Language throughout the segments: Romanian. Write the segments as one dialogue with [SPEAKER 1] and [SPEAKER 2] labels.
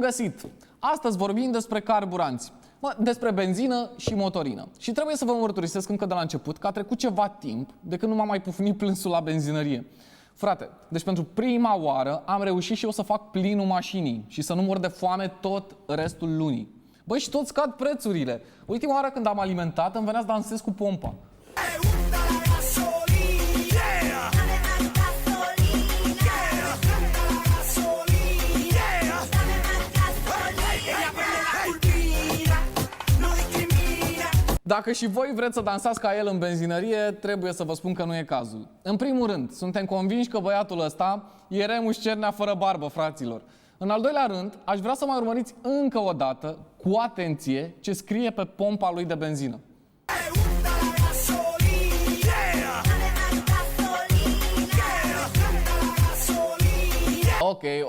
[SPEAKER 1] găsit! Astăzi vorbim despre carburanți, despre benzină și motorină. Și trebuie să vă mărturisesc încă de la început că a trecut ceva timp de când nu m-a mai pufnit plânsul la benzinărie. Frate, deci pentru prima oară am reușit și eu să fac plinul mașinii și să nu mor de foame tot restul lunii. Băi, și tot scad prețurile. Ultima oară când am alimentat îmi venea să dansez cu pompa. Dacă și voi vreți să dansați ca el în benzinărie, trebuie să vă spun că nu e cazul. În primul rând, suntem convinși că băiatul ăsta e Remus Cernea fără barbă, fraților. În al doilea rând, aș vrea să mai urmăriți încă o dată, cu atenție, ce scrie pe pompa lui de benzină.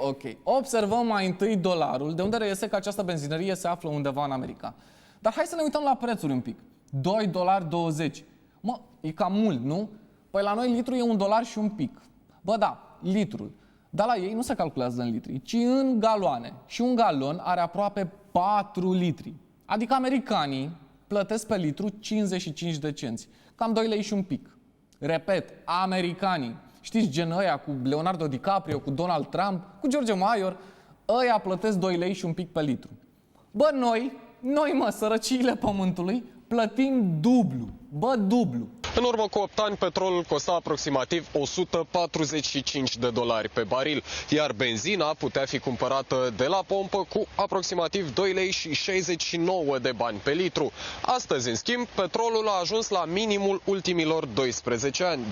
[SPEAKER 1] Ok. Observăm mai întâi dolarul, de unde reiese că această benzinărie se află undeva în America. Dar hai să ne uităm la prețuri un pic. $2,20. Mă, e cam mult, nu? Păi la noi litru e $1 și un pic. Bă, da, litrul. Dar la ei nu se calculează în litri, ci în galoane. Și un galon are aproape 4 litri. Adică americanii plătesc pe litru 55 de cenți. Cam 2 lei și un pic. Repet, americanii. Știți, gen ăia cu Leonardo DiCaprio, cu Donald Trump, cu George Maior, ăia plătesc 2 lei și un pic pe litru. Bă, noi, mă, sărăciile pământului, plătim dublu. Bă, dublu.
[SPEAKER 2] În urmă cu 8 ani, petrolul costa aproximativ $145 pe baril, iar benzina putea fi cumpărată de la pompă cu aproximativ 2 lei și 69 de bani pe litru. Astăzi, în schimb, petrolul a ajuns la minimul ultimilor 12 ani, $28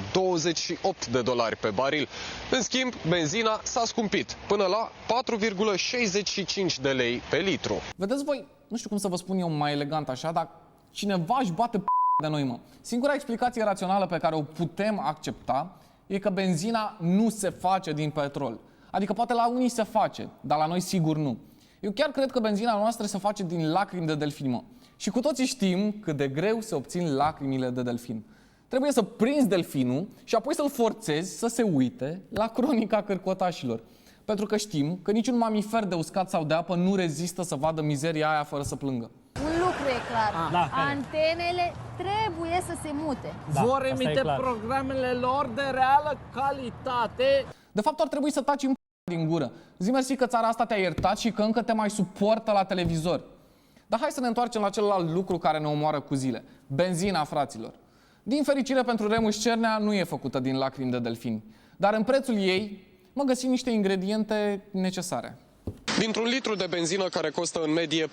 [SPEAKER 2] pe baril. În schimb, benzina s-a scumpit până la 4,65 de lei pe litru.
[SPEAKER 1] Vedeți voi, nu știu cum să vă spun eu mai elegant așa, dar cineva își bate de noi, mă. Singura explicație rațională pe care o putem accepta e că benzina nu se face din petrol. Adică poate la unii se face, dar la noi sigur nu. Eu chiar cred că benzina noastră se face din lacrimi de delfin, mă. Și cu toții știm cât de greu se obțin lacrimile de delfin. Trebuie să prinzi delfinul și apoi să-l forțezi să se uite la Cronica Cărcotașilor. Pentru că știm că niciun mamifer de uscat sau de apă nu rezistă să vadă mizeria aia fără să plângă.
[SPEAKER 3] Un lucru e clar, antenele trebuie să se mute.
[SPEAKER 4] Vor emite programele lor de reală calitate.
[SPEAKER 1] De fapt, ar trebui să taci în din gură. Zi mersi că țara asta te-a iertat și că încă te mai suportă la televizor. Dar hai să ne întoarcem la celălalt lucru care ne omoară cu zile. Benzina, fraților. Din fericire pentru Remus Cernea, nu e făcută din lacrimi de delfini. Dar în prețul ei, mă găsim niște ingrediente necesare.
[SPEAKER 2] Dintr-un litru de benzină care costă în medie 4,65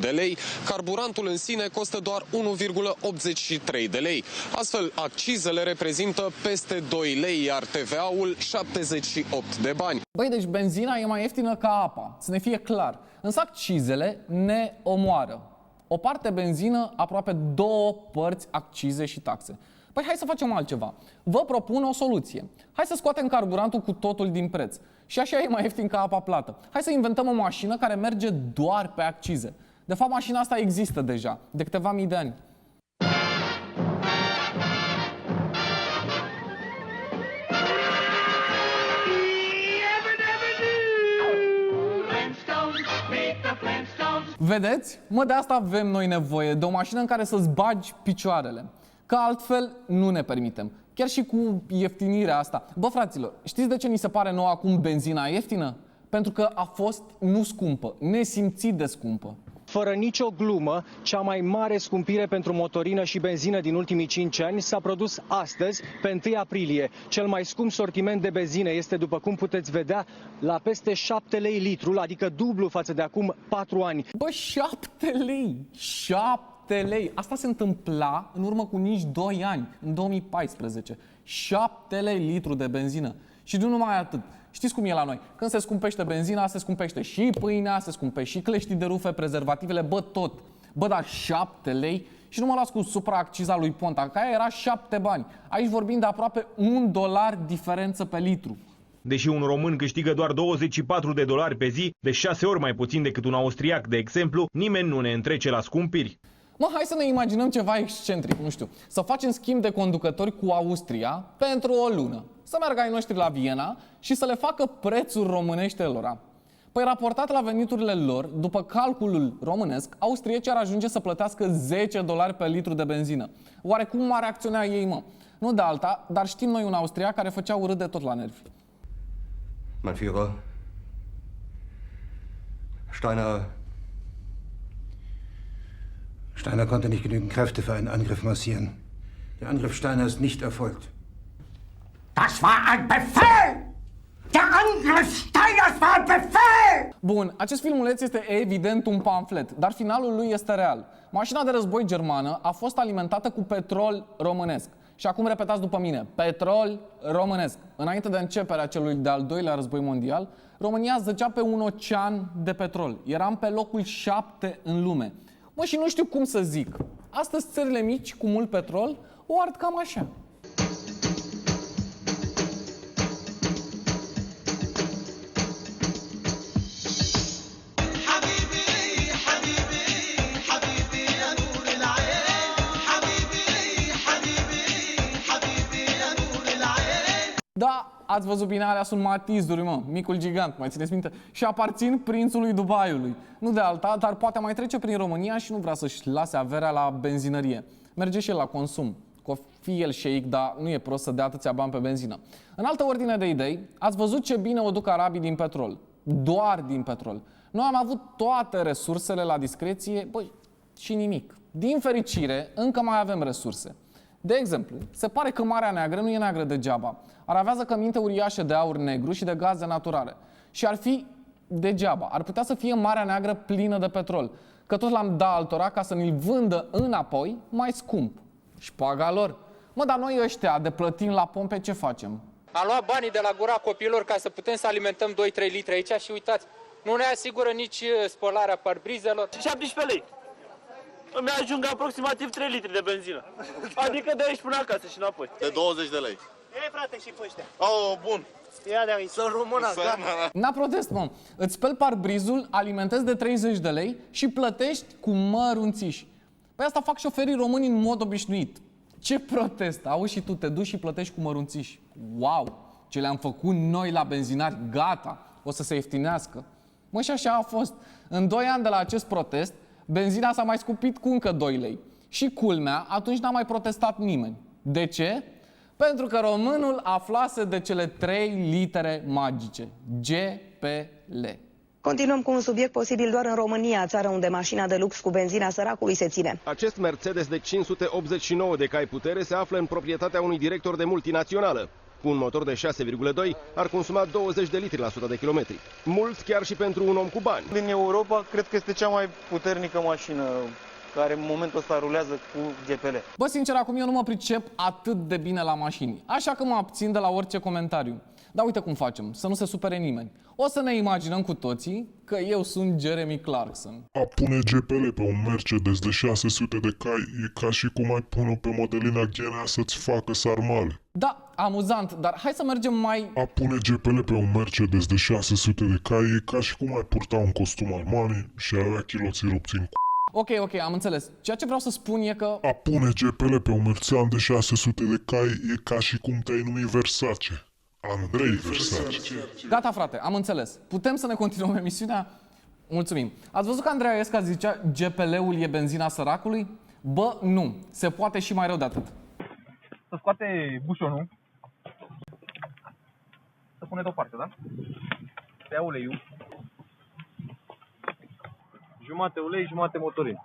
[SPEAKER 2] de lei, carburantul în sine costă doar 1,83 de lei. Astfel, accizele reprezintă peste 2 lei, iar TVA-ul 78 de bani.
[SPEAKER 1] Băi, deci benzina e mai ieftină ca apa, să ne fie clar. Însă accizele ne omoară. O parte benzină, aproape 2 părți accize și taxe. Păi hai să facem altceva. Vă propun o soluție. Hai să scoatem carburantul cu totul din preț. Și așa e mai ieftin ca apa plată. Hai să inventăm o mașină care merge doar pe accize. De fapt, mașina asta există deja, de câteva mii de ani. Vedeți? Mă, de asta avem noi nevoie, de o mașină în care să-ți bagi picioarele. Că altfel nu ne permitem. Chiar și cu ieftinirea asta. Bă, fraților, știți de ce ni se pare nouă acum benzina ieftină? Pentru că a fost nu scumpă, nesimțit de scumpă.
[SPEAKER 5] Fără nicio glumă, cea mai mare scumpire pentru motorină și benzină din ultimii 5 ani s-a produs astăzi, pe 1 aprilie. Cel mai scump sortiment de benzină este, după cum puteți vedea, la peste 7 lei litrul, adică dublu față de acum 4 ani.
[SPEAKER 1] Bă, 7 lei! 7 lei! Asta se întâmpla în urmă cu nici 2 ani, în 2014. 7 lei litru de benzină. Și nu numai atât. Știți cum e la noi? Când se scumpește benzina, se scumpește și pâinea, se scumpește și cleștii de rufe, prezervativele, bă, tot. Bă, dar 7 lei? Și nu mă las cu supraacciza lui Ponta, că aia era 7 bani. Aici vorbim de aproape $1 diferență pe litru.
[SPEAKER 6] Deși un român câștigă doar $24 pe zi, de 6 ori mai puțin decât un austriac, de exemplu, nimeni nu ne întrece la scumpiri.
[SPEAKER 1] Mă, hai să ne imaginăm ceva excentric, nu știu. Să facem schimb de conducători cu Austria pentru o lună. Să meargă ai noștri la Viena și să le facă prețuri românești lor. Păi raportat la veniturile lor, după calculul românesc, austriecii ar ajunge să plătească $10 pe litru de benzină. Oare cum ar reacționa ei, mă? Nu de alta, dar știm noi un austriac care făcea urât de tot la nervi.
[SPEAKER 7] Mein Führer, Steiner konnte nicht genügend Kräfte für einen Angriff massieren. Der Angriff Steiner ist nicht erfolgt.
[SPEAKER 8] Das war ein Befehl! Der Angriff Steiners war ein Befehl!
[SPEAKER 1] Bun, acest filmuleț este evident un pamflet, dar finalul lui este real. Mașina de război germană a fost alimentată cu petrol românesc. Și acum repetați după mine, petrol românesc. Înainte de începerea celui de-al doilea război mondial, România zăcea pe un ocean de petrol. Eram pe locul 7 în lume. Mă, și nu știu cum să zic. Astăzi țările mici cu mult petrol o ard cam așa. Da, ați văzut bine, alea sunt matizuri, mă, micul gigant, mai țineți minte? Și aparțin prințului Dubaiului. Nu de alta, dar poate mai trece prin România și nu vrea să-și lase averea la benzinărie. Merge și el la consum. Că fie el șeic, dar nu e prost să dea atâția bani pe benzină. În altă ordine de idei, ați văzut ce bine o duc arabii din petrol. Doar din petrol. Noi am avut toate resursele la discreție, băi, și nimic. Din fericire, încă mai avem resurse. De exemplu, se pare că Marea Neagră nu e neagră degeaba. Ar avea zăcăminte uriașe de aur negru și de gaze naturale. Și ar fi degeaba. Ar putea să fie Marea Neagră plină de petrol. Că tot l-am dat altora ca să ne-l vândă înapoi mai scump. Și paga lor. Mă, dar noi ăștia de plătim la pompe ce facem?
[SPEAKER 9] Am luat banii de la gura copiilor ca să putem să alimentăm 2-3 litri aici și uitați, nu ne asigură nici spălarea parbrizelor.
[SPEAKER 10] 17 lei. Îmi ajung aproximativ 3 litri de benzină. Adică de aici până acasă și înapoi.
[SPEAKER 11] De 20 de lei.
[SPEAKER 10] Ei, frate, și pe ăștia.
[SPEAKER 11] Oh, bun.
[SPEAKER 10] Ia de aici. Să română, da.
[SPEAKER 1] N-a protest, mă. Îți speli parbrizul, alimentezi de 30 de lei și plătești cu mărunțiși. Păi asta fac șoferii români în mod obișnuit. Ce protest? Auzi și tu, te duci și plătești cu mărunțiși. Wow! Ce le-am făcut noi la benzinari, gata, o să se ieftinească. Mă, și așa a fost. În 2 ani de la acest protest, benzina s-a mai scumpit cu încă 2 lei. Și culmea, atunci n-a mai protestat nimeni. De ce? Pentru că românul aflase de cele 3 litere magice. GPL.
[SPEAKER 12] Continuăm cu un subiect posibil doar în România, țară unde mașina de lux cu benzina săracului se ține.
[SPEAKER 13] Acest Mercedes de 589 de cai putere se află în proprietatea unui director de multinațională. Cu un motor de 6,2 ar consuma 20 de litri la 100 de kilometri. Mult chiar și pentru un om cu bani.
[SPEAKER 10] Din Europa, cred că este cea mai puternică mașină care în momentul ăsta rulează cu GPL.
[SPEAKER 1] Bă, sincer, acum eu nu mă pricep atât de bine la mașini, așa că mă abțin de la orice comentariu. Dar uite cum facem, să nu se supere nimeni. O să ne imaginăm cu toții că eu sunt Jeremy Clarkson.
[SPEAKER 14] A pune GPL pe un Mercedes de 600 de cai e ca și cum ai pune pe Mădălina Ghenea să-ți facă sarmale.
[SPEAKER 1] Da, amuzant, dar hai să mergem mai...
[SPEAKER 14] A pune GPL pe un Mercedes de 600 de cai e ca și cum ai purta un costum Armani și avea chiloții rupți în
[SPEAKER 1] Ok, am înțeles. Ceea ce vreau să spun e că...
[SPEAKER 14] A pune GPL pe un Mercedes de 600 de cai e ca și cum te-ai numit Versace. Andrei Versace.
[SPEAKER 1] Gata, frate, am înțeles. Putem să ne continuăm emisiunea? Mulțumim. Ați văzut că Andreea Esca zicea GPL-ul e benzina săracului? Bă, nu. Se poate și mai rău de atât.
[SPEAKER 15] Să scoate bușonul. Să pune deoparte, da? Să ia uleiul. Jumate ulei, jumate motorin.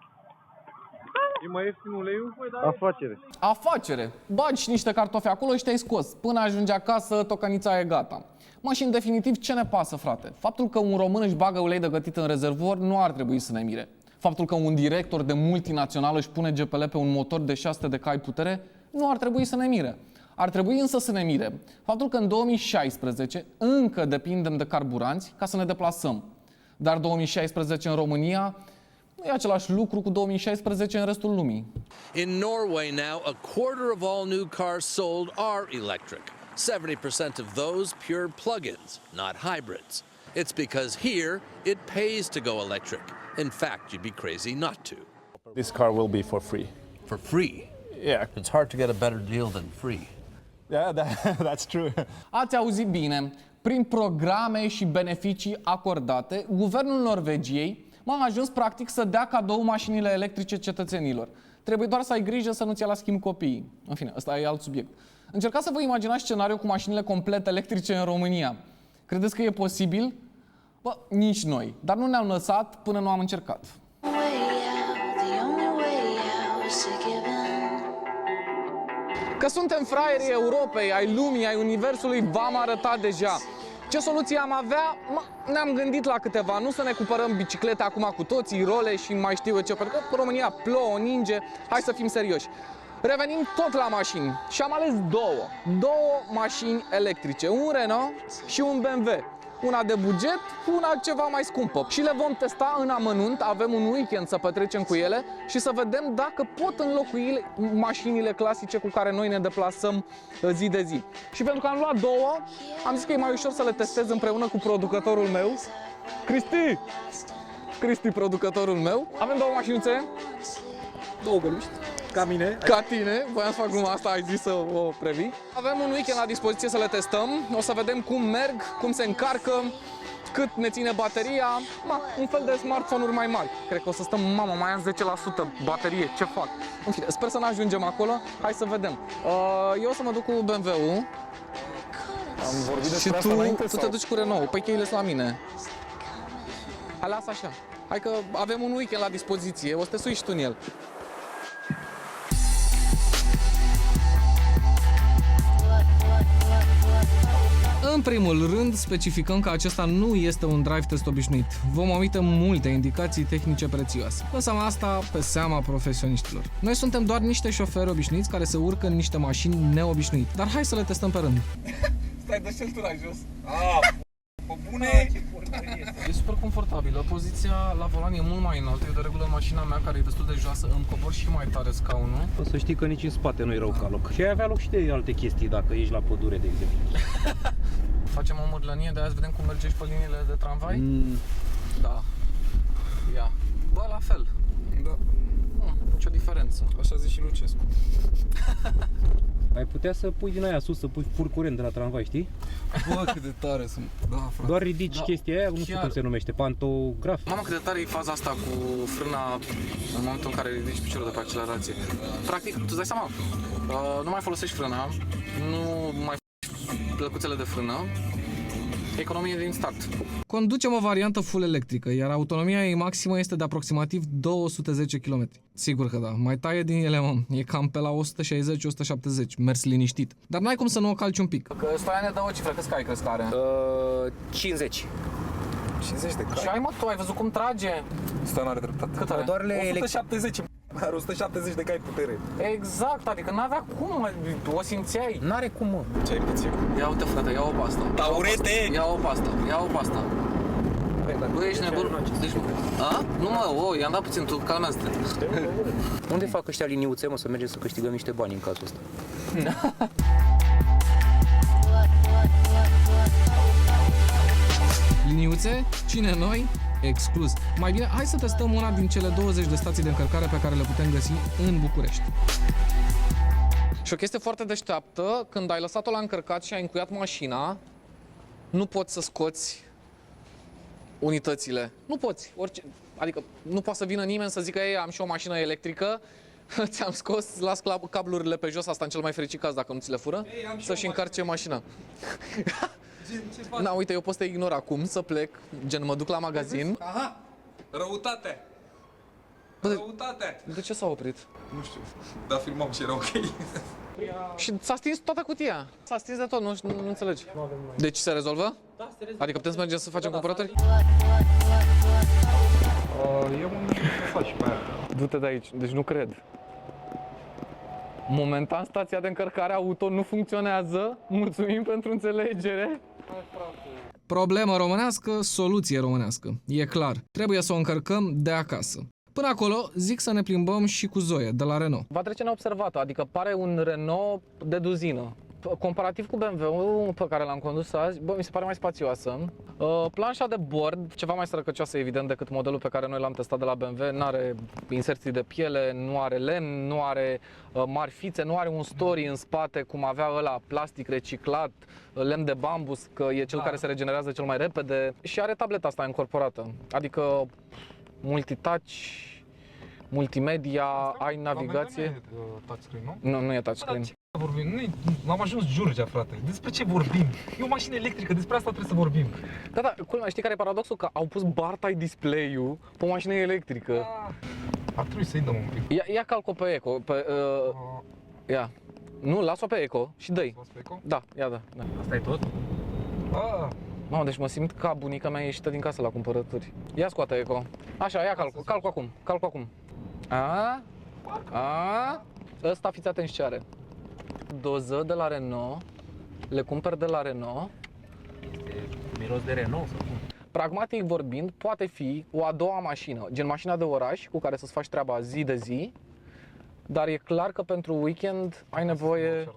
[SPEAKER 15] E mai ieftin uleiul? Afacere.
[SPEAKER 1] Afacere. Bagi și niște cartofi acolo și te-ai scos. Până ajungi acasă, tocănița e gata. Mă, și în definitiv, ce ne pasă, frate? Faptul că un român își bagă ulei de gătit în rezervor nu ar trebui să ne mire. Faptul că un director de multinațională își pune GPL pe un motor de 600 de cai putere nu ar trebui să ne mire. Ar trebui însă să ne mire faptul că în 2016 încă depindem de carburanți ca să ne deplasăm. Dar 2016 în România nu e același lucru cu 2016 în restul lumii.
[SPEAKER 16] In Norway now, a quarter of all new cars sold are electric. 70% of those pure plug-ins, not hybrids. It's because here it pays to go electric. In fact, you'd be crazy not to.
[SPEAKER 17] This car will be for free.
[SPEAKER 16] For free?
[SPEAKER 17] Yeah.
[SPEAKER 16] It's hard to get a better deal than free.
[SPEAKER 17] Yeah, that's true.
[SPEAKER 1] Ați auzit bine. prin programe și beneficii acordate, guvernul Norvegiei a ajuns practic să dea cadou mașinile electrice cetățenilor. Trebuie doar să ai grijă să nu-ți ia la schimb copiii. În fine, ăsta e alt subiect. Încercați să vă imaginați scenariul cu mașinile complet electrice în România. Credeți că e posibil? Bă, nici noi. Dar nu ne-am lăsat până nu am încercat. Că suntem fraierii Europei, ai lumii, ai universului, v-am arătat deja. Ce soluție am avea? Ne-am gândit la câteva, nu să ne cumpărăm biciclete acum cu toții, role și mai știu eu ce, pentru că în România plouă, ninge, hai să fim serioși. Revenim tot la mașini și am ales două mașini electrice, un Renault și un BMW. Una de buget, una ceva mai scumpă. Și le vom testa în amănunt, avem un weekend să petrecem cu ele și să vedem dacă pot înlocui mașinile clasice cu care noi ne deplasăm zi de zi. Și pentru că am luat două, am zis că e mai ușor să le testez împreună cu producătorul meu, Cristi, producătorul meu. Avem două mașinuțe.
[SPEAKER 11] Două găluști. Ca mine.
[SPEAKER 1] Ca tine, voiam să fac gluma asta, ai zis să o previi. Avem un weekend la dispoziție să le testăm, o să vedem cum merg, cum se încarcă, cât ne ține bateria, un fel de smartphone-uri mai mari. Cred că o să stăm, mai am 10% baterie, ce fac? În fine, sper să ne ajungem acolo, hai să vedem. Eu o să mă duc cu BMW-ul.
[SPEAKER 17] Am vorbit despre
[SPEAKER 1] și
[SPEAKER 17] asta înainte,
[SPEAKER 1] tu te duci cu Renault, păi cheile sunt la mine. Hai, lasă așa. Hai că avem un weekend la dispoziție, o să te sui și tu în el. În primul rând, specificăm că acesta nu este un drive test obișnuit. Vom omite multe indicații tehnice prețioase. Lăsăm asta pe seama profesioniștilor. Noi suntem doar niște șoferi obișnuiți care se urcă în niște mașini neobișnuite. Dar hai să le testăm pe rând. Stai, dă șeltura jos.
[SPEAKER 11] Pe bune!
[SPEAKER 1] E super confortabilă, poziția la volan e mult mai înaltă, eu de regulă în mașina mea care e destul de joasă îmi cobor și mai tare scaunul.
[SPEAKER 18] O să știi că nici în spate nu-i rău ca loc. Și ai avea loc și de alte chestii dacă ești la pădure, de exemplu.
[SPEAKER 1] Facem o mărlănie, de azi vedem cum merge și pe liniile de tramvai? Da. Ia. Bă, la fel. Da. Nicio diferență.
[SPEAKER 11] Așa zice și Lucescu.
[SPEAKER 18] Ai putea să pui din aia sus, să pui fur curent de la tramvai, știi?
[SPEAKER 1] Bă, cât de tare sunt. Da, frate.
[SPEAKER 18] Doar ridici chestia aia, nu știu cum se numește, pantograf.
[SPEAKER 1] Mamă, cât de tare e faza asta cu frâna în momentul în care ridici piciorul de pe accelerație. Practic, tu îți dai seama, nu mai folosești frâna, nu mai folosești plăcuțele de frână, economie din start. Conducem o variantă full electrică, iar autonomia ei maximă este de aproximativ 210 km. Sigur că da, mai taie din ele, mă. E cam pe la 160-170, mers liniștit. Dar n-ai cum să nu o calci un pic. Că Stoian ne dă o cifră, câți cai crezi că are?
[SPEAKER 11] 50. 50 de cai.
[SPEAKER 1] Și ai, mă, tu ai văzut cum trage?
[SPEAKER 11] Stoian are dreptate.
[SPEAKER 1] Cât are?
[SPEAKER 11] 170. Are 170 de cai putere.
[SPEAKER 1] Exact, adică n-avea cum, mă, o simțeai.
[SPEAKER 11] N-are cum, mă. Ce ai puțin?
[SPEAKER 1] Ia uite, frate, ia-o pe asta.
[SPEAKER 11] Taurete!
[SPEAKER 1] Ia-o pe asta, ia-o pe asta. Bă, ești nebun? Deci, nu mă, i-am dat puțin, tu calmează-te.
[SPEAKER 18] Unde fac ăștia liniuțe, mă, să mergem să câștigăm niște bani în cazul ăsta?
[SPEAKER 1] Liniuțe? Cine noi? Exclus. Mai bine, hai să testăm una din cele 20 de stații de încărcare pe care le putem găsi în București. Și o chestie foarte deșteaptă, când ai lăsat-o la încărcat și ai încuiat mașina, nu poți să scoți unitățile. Nu poți. Adică nu poate să vină nimeni să zică, ei, am și o mașină electrică, ți-am scos, las cablurile pe jos, asta în cel mai fericit caz dacă nu ți le fură, să-și încarce mașina. Na, uite, eu pot să te ignor acum, să plec, gen mă duc la magazin.
[SPEAKER 11] Aha! Răutate! Răutate!
[SPEAKER 1] De ce s-a oprit?
[SPEAKER 11] Nu știu, dar filmam și era ok.
[SPEAKER 1] Și s-a stins toată cutia. S-a stins de tot, nu înțelegi. Deci se rezolvă? Da, se rezolvă. Adică putem să mergem să facem cumpărături?
[SPEAKER 11] Eu mă faci pe aia.
[SPEAKER 1] Du-te de aici, deci nu cred. Momentan stația de încărcare auto nu funcționează. Mulțumim pentru înțelegere. Problemă românească, soluție românească. E clar, trebuie să o încărcăm de acasă. Până acolo, zic să ne plimbăm și cu Zoe, de la Renault. Va trece neobservată, adică pare un Renault de duzină. comparativ cu BMW-ul pe care l-am condus azi, bă, mi se pare mai spațioasă. Planșa de bord, ceva mai sărăcăcioasă evident decât modelul pe care noi l-am testat de la BMW, nu are inserții de piele, nu are lemn, nu are mari fițe, nu are un story în spate cum avea ăla, plastic reciclat, lemn de bambus, că e cel care se regenerează cel mai repede, și are tableta asta incorporată, adică multitouch, multimedia, ai navigație.
[SPEAKER 11] Touchscreen, nu?
[SPEAKER 1] Nu e touchscreen.
[SPEAKER 11] Am ajuns Giurgea, frate. Despre ce vorbim? E o mașină electrică, despre asta trebuie să vorbim.
[SPEAKER 1] Da, culmea, știi care e paradoxul? Că au pus bar tie display-ul pe o mașină electrică.
[SPEAKER 11] Ar trebui să-i dăm un pic.
[SPEAKER 1] Ia calcă-o pe eco. Ia. Nu, las-o pe eco și dă-i. Da, ia da.
[SPEAKER 11] Asta e tot?
[SPEAKER 1] Mamă, deci mă simt ca bunica mea ieșită din casă la cumpărături. Ia scoate eco. Așa, ia calcă acum. Calcă acum. Ăsta fiți atenți ce are. Doză de la Renault. Le cumpăr de la Renault.
[SPEAKER 18] Miros de Renault sau cum?
[SPEAKER 1] Pragmatic vorbind, poate fi o a doua mașină, gen mașina de oraș cu care să-ți faci treaba zi de zi, dar e clar că pentru weekend ai nevoie...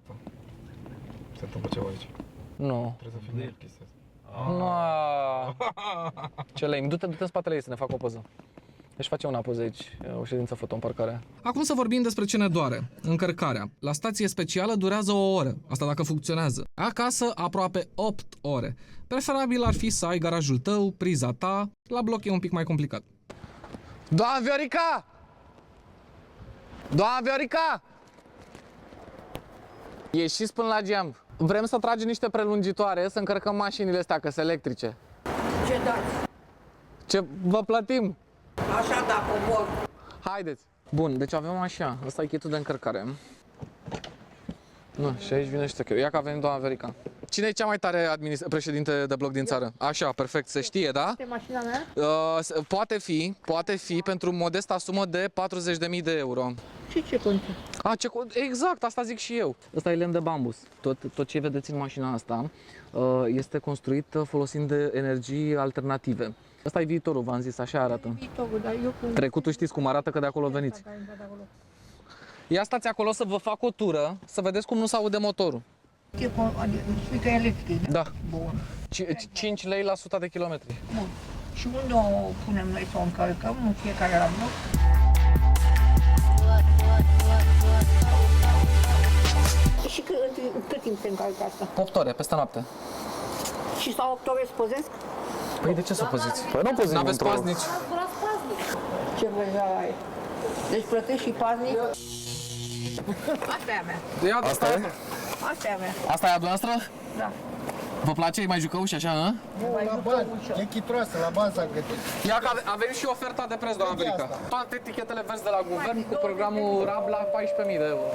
[SPEAKER 11] Se întâmplă ceva aici.
[SPEAKER 1] Nu.
[SPEAKER 11] Trebuie să filmăm chestia asta.
[SPEAKER 1] Nu. Ce lame. Du-te în spatele ei să ne facă o poză. Deci face una poză aici, o ședință foto în parcare. Acum să vorbim despre ce ne doare. Încărcarea. La stație specială durează o oră, asta dacă funcționează. Acasă aproape 8 ore. Preferabil ar fi să ai garajul tău, priza ta, la bloc e un pic mai complicat. Doamna Viorica! Doamna Viorica! Ieșiți până la geam. Vrem să tragem niște prelungitoare, să încărcăm mașinile astea, că sunt electrice.
[SPEAKER 8] Ce dați?
[SPEAKER 1] Ce vă plătim?
[SPEAKER 8] Așa da, cobor.
[SPEAKER 1] Haideți! Bun, deci avem așa, ăsta e kitul de încărcare. Nu, și aici vine și ia că avem doamna Verica. Cine e cea mai tare președinte de bloc din țară? Așa, perfect, se știe, da?
[SPEAKER 3] Este mașina mea?
[SPEAKER 1] Poate fi pentru modesta sumă de 40.000 de euro.
[SPEAKER 3] Și ce contă?
[SPEAKER 1] Exact, asta zic și eu. Ăsta e lemn de bambus. Tot ce vedeți în mașina asta este construit folosind de energii alternative. Ăsta e viitorul, v-am zis, așa arată.
[SPEAKER 3] Viitorul, dar eu cum...
[SPEAKER 1] Trecutul știți cum arată, că de acolo veniți. Ia stați acolo să vă fac o tură, să vedeți cum nu se aude motorul.
[SPEAKER 8] Spui că e electric,
[SPEAKER 1] da?
[SPEAKER 8] Bun.
[SPEAKER 1] 5 lei la 100 de kilometri.
[SPEAKER 8] Bun. Și unde o punem noi să o încărcăm? În fiecare la bloc? Și cât timp se încarcă asta?
[SPEAKER 1] 8 ore, peste noapte.
[SPEAKER 8] Și sau 8 ore spăzesc?
[SPEAKER 1] Păi de ce să păziți? Păi nu păziți. N-aveți paznici.
[SPEAKER 8] Ce vrei ai? Deci plătești și paznic? Asta e a mea.
[SPEAKER 1] Asta e?
[SPEAKER 8] Asta e a mea.
[SPEAKER 1] Asta e a dumneavoastră?
[SPEAKER 8] Da.
[SPEAKER 1] Vă place? E mai jucăuș așa, hă?
[SPEAKER 8] La bani,
[SPEAKER 19] e chitroasă, la bază am gătit.
[SPEAKER 1] Ia că avem și oferta de preț, doamna Verica. Toate etichetele verzi de la guvern cu programul RAB la 14.000 de euro.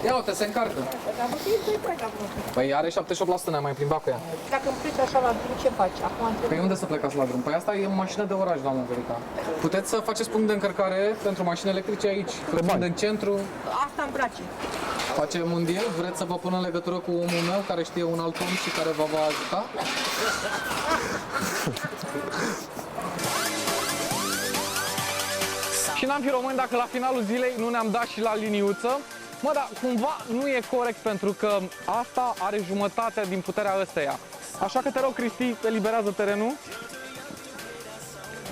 [SPEAKER 1] Ia uite, se încarcă. Păi are 78%, ne-am mai plimbat cu ea.
[SPEAKER 8] Dacă îmi pleci așa la drum, ce faci?
[SPEAKER 1] Păi unde să plecați la drum? Păi asta e o mașină de oraș, doamna Verica. Puteți să faceți punct de încărcare pentru mașini electrice aici, în centru.
[SPEAKER 8] Asta îmi place.
[SPEAKER 1] Facem un deal? Vreți să vă pun în legătură cu omul meu care știe un alt om și care vă va ajuta? Și n-am fi români dacă la finalul zilei nu ne-am dat și la liniuță. Mă, dar cumva nu e corect pentru că asta are jumătate din puterea ăsteia. Așa că te rog, Cristi, eliberează terenul.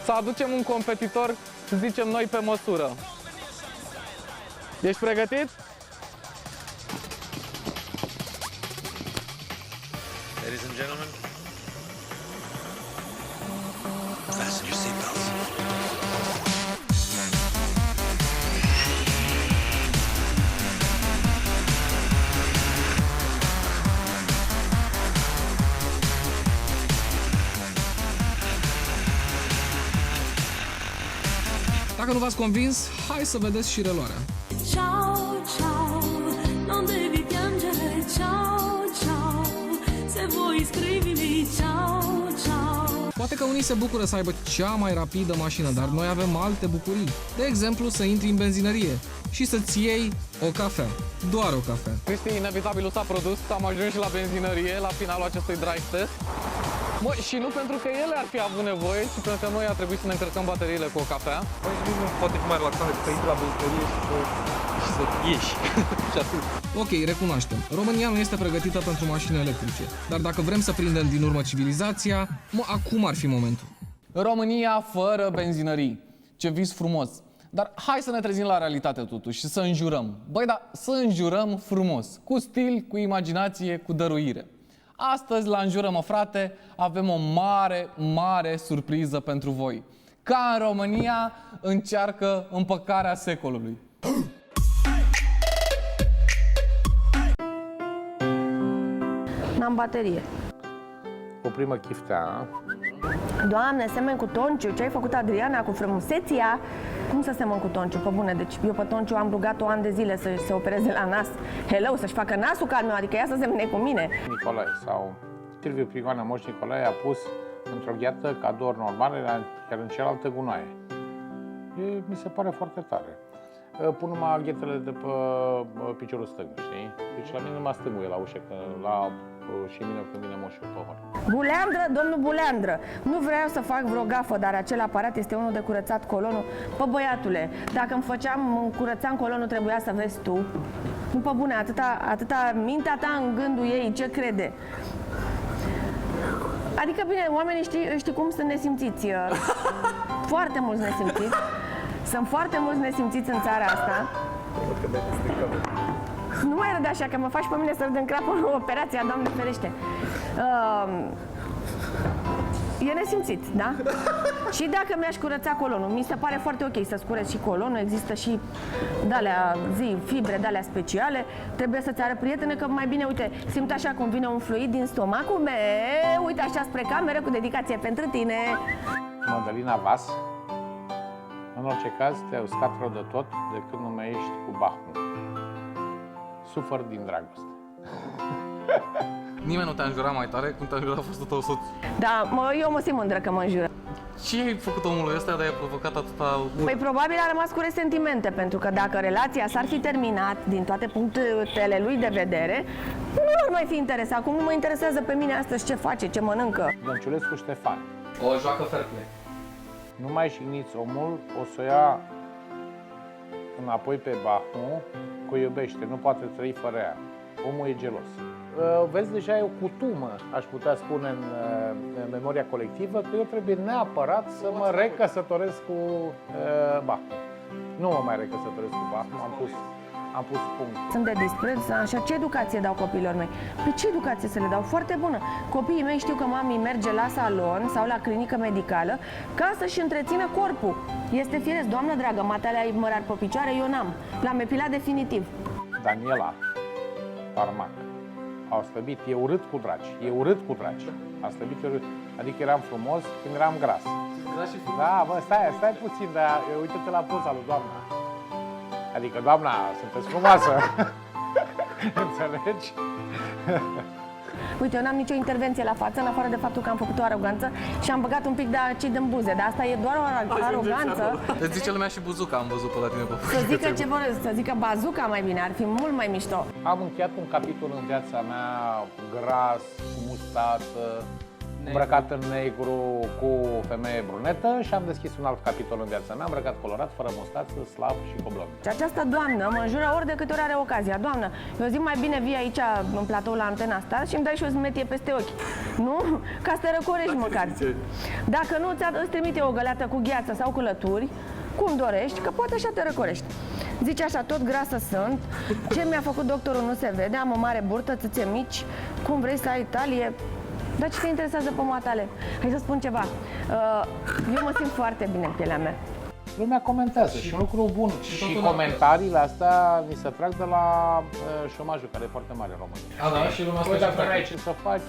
[SPEAKER 1] Să aducem un competitor, să zicem noi, pe măsură. Ești pregătit?
[SPEAKER 20] Ladies and gentlemen, fasten your seatbelts.
[SPEAKER 1] Dacă nu v-ați convins, hai să vedeți și reluarea.
[SPEAKER 17] Ciao, ciao, non devi piangere, ciao, ciao, se vuoi scrivimi, ciao, ciao.
[SPEAKER 1] Poate că unii se bucură să aibă cea mai rapidă mașină, dar noi avem alte bucurii. De exemplu, să intri în benzinărie și să-ți iei o cafea. Doar o cafea. Cristi, inevitabilul s-a produs, am ajuns și la benzinărie la finalul acestui drive test. Mă, și nu pentru că ele ar fi avut nevoie, ci pentru că noi a trebuit să ne încărcăm bateriile cu o cafea.
[SPEAKER 11] Păi nu poate fi mai relaxant decât să intri la bucătărie și să ieși. Și atât.
[SPEAKER 1] Ok, recunoaștem. România nu este pregătită pentru mașini electrice. Dar dacă vrem să prindem din urmă civilizația, acum ar fi momentul. România fără benzinării. Ce vis frumos. Dar hai să ne trezim la realitate totuși și să înjurăm. Băi, da, să înjurăm frumos. Cu stil, cu imaginație, cu dăruire. Astăzi, la Înjură-mă, frate, avem o mare, mare surpriză pentru voi. Ca în România încearcă împăcarea secolului.
[SPEAKER 21] N-am baterie.
[SPEAKER 22] O primă chiftea.
[SPEAKER 21] Doamne, semeni cu Tonciu, ce ai făcut, Adriana, cu frumuseția? Cum să semăn cu Tonciu, pe bune? Deci eu pe Tonciu am rugat-o ani de zile să se opereze la nas. Hello, să-și facă nasul ca al meu, adică ea să semene cu mine.
[SPEAKER 22] Nicolae sau Silviu Prigoană, Moș Nicolae a pus într-o gheată cadouri normale, iar în cealaltă gunoaie. Mi se pare foarte tare. Pun numai ghetele de pe piciorul stâng, știi? Deci la mine numai stângul e la ușă, că la și mine când vine moșul pe hor.
[SPEAKER 21] Buleandră, domnul Buleandră, nu vreau să fac vreo gafă, dar acel aparat este unul de curățat colonul. Pă, băiatule, dacă îmi curățam colonul, trebuia să vezi tu. Nu, pe bune, atâta mintea ta în gândul ei, ce crede? Adică, bine, oamenii știi cum sunt nesimțiți. Foarte mulți nesimțiți. Sunt foarte mulți nesimțiți în țara asta. Nu mai râd așa, că mă faci pe mine să râd în crapă operația, Doamne ferește. E nesimțit, da? Și dacă mi-aș curăța colonul, mi se pare foarte ok să-ți cureți și colonul, există și de-alea fibre, de-alea speciale. Trebuie să-ți arăt, prietene, că mai bine, uite, simt așa cum vine un fluid din stomacul meu, uite așa spre cameră cu dedicație pentru tine.
[SPEAKER 22] Madalina Vas, în orice caz, te-ai uscat rău de tot de când nu mai ești cu Bahmu. Sufăr din dragoste.
[SPEAKER 1] Nimeni nu te-a înjurat mai tare cum te-a înjurat fostul tău soț.
[SPEAKER 21] Da, eu mă simt mândră că mă înjură.
[SPEAKER 1] Ce ai făcut omului ăsta de a provocat atâta ură?
[SPEAKER 21] Păi probabil a rămas cu resentimente, pentru că dacă relația s-ar fi terminat din toate punctele lui de vedere, nu ar mai fi interesat. Acum nu mă interesează pe mine astăzi ce face, ce mănâncă.
[SPEAKER 22] Dănciulescu Ștefan.
[SPEAKER 1] O joacă fair play.
[SPEAKER 22] Nu mai jigniți omul, o să o ia înapoi pe Bahmu, că o iubește, nu poate trăi fără ea. Omul e gelos. Vezi, deja e o cutumă, aș putea spune, în memoria colectivă, că eu trebuie neapărat să mă recăsătoresc cu Bahmu. Nu mă mai recăsătoresc cu Bahmu, am pus punct.
[SPEAKER 21] Sunt de dispreț, așa, ce educație dau copiilor mei? Pe ce educație să le dau? Foarte bună. Copiii mei știu că mami merge la salon sau la clinică medicală ca să-și întrețină corpul. Este firesc, doamnă dragă, matele ai mărar pe picioare, eu n-am. L-am epilat definitiv.
[SPEAKER 22] Daniela Parmac a slăbit, e urât cu dragi, e urât cu dragi. A slăbit, adică eram frumos când eram gras. Da, bă, stai puțin, dar uite-te la poza lui doamna. Adică, doamna, sunteți frumoasă. Înțelegi?
[SPEAKER 21] Uite, eu n-am nicio intervenție la față, în afară de faptul că am făcut o aroganță și am băgat un pic de acid în buze, dar asta e doar o aroganță.
[SPEAKER 1] Îți zice lumea și buzuca, am văzut pe la tine pe
[SPEAKER 21] Să zică ce vor, să zică bazuca mai bine, ar fi mult mai mișto.
[SPEAKER 22] Am încheiat un capitol în viața mea, gras, cu mustață, îmbrăcat în negru, cu o femeie brunetă, și am deschis un alt capitol în viața mea, îmbrăcat colorat, fără mustață, slab și cu blond.
[SPEAKER 21] Și această doamnă mă înjură ori de câte ori are ocazia. Doamnă, eu zic mai bine vii aici în platou la Antena Star și îmi dai și o smetie peste ochi. Nu? Ca să te răcorești măcar. Dacă nu, îți trimite o găleată cu gheață sau cu lături, cum dorești, că poate așa te răcorești. Zice așa, tot grasă sunt, ce mi-a făcut doctorul nu se vede, am o mare burtă, țâțe mici, cum vrei să ai talie. Dar ce te interesează pe matale? Hai să spun ceva. Eu mă simt foarte bine în pielea mea.
[SPEAKER 22] Lumea comentează și un lucru bun. Și comentariile astea ni se trag de la șomajul, care e foarte mare în România.
[SPEAKER 1] Da, și lumea asta
[SPEAKER 22] și dacă nu ai ce să faci,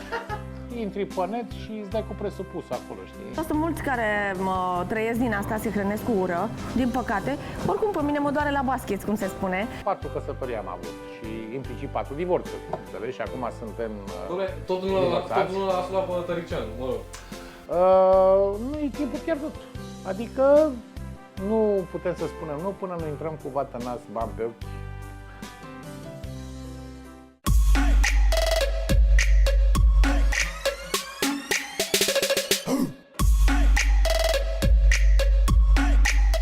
[SPEAKER 22] intri pe net și îți dai cu presupus acolo, știi?
[SPEAKER 21] Sunt mulți care trăiesc din asta, se hrănesc cu ură, din păcate. Oricum, pe mine mă doare la basket, cum se spune.
[SPEAKER 22] 4 căsătorii am avut și implicit 4 divorțuri, înțelegi? Și acum suntem
[SPEAKER 1] Totul l-a aflat pe Tăricianu, mă rog.
[SPEAKER 22] Nu e timpul pierdut. Adică nu putem să spunem nu până nu intrăm cu vată în nas, bani pe ochi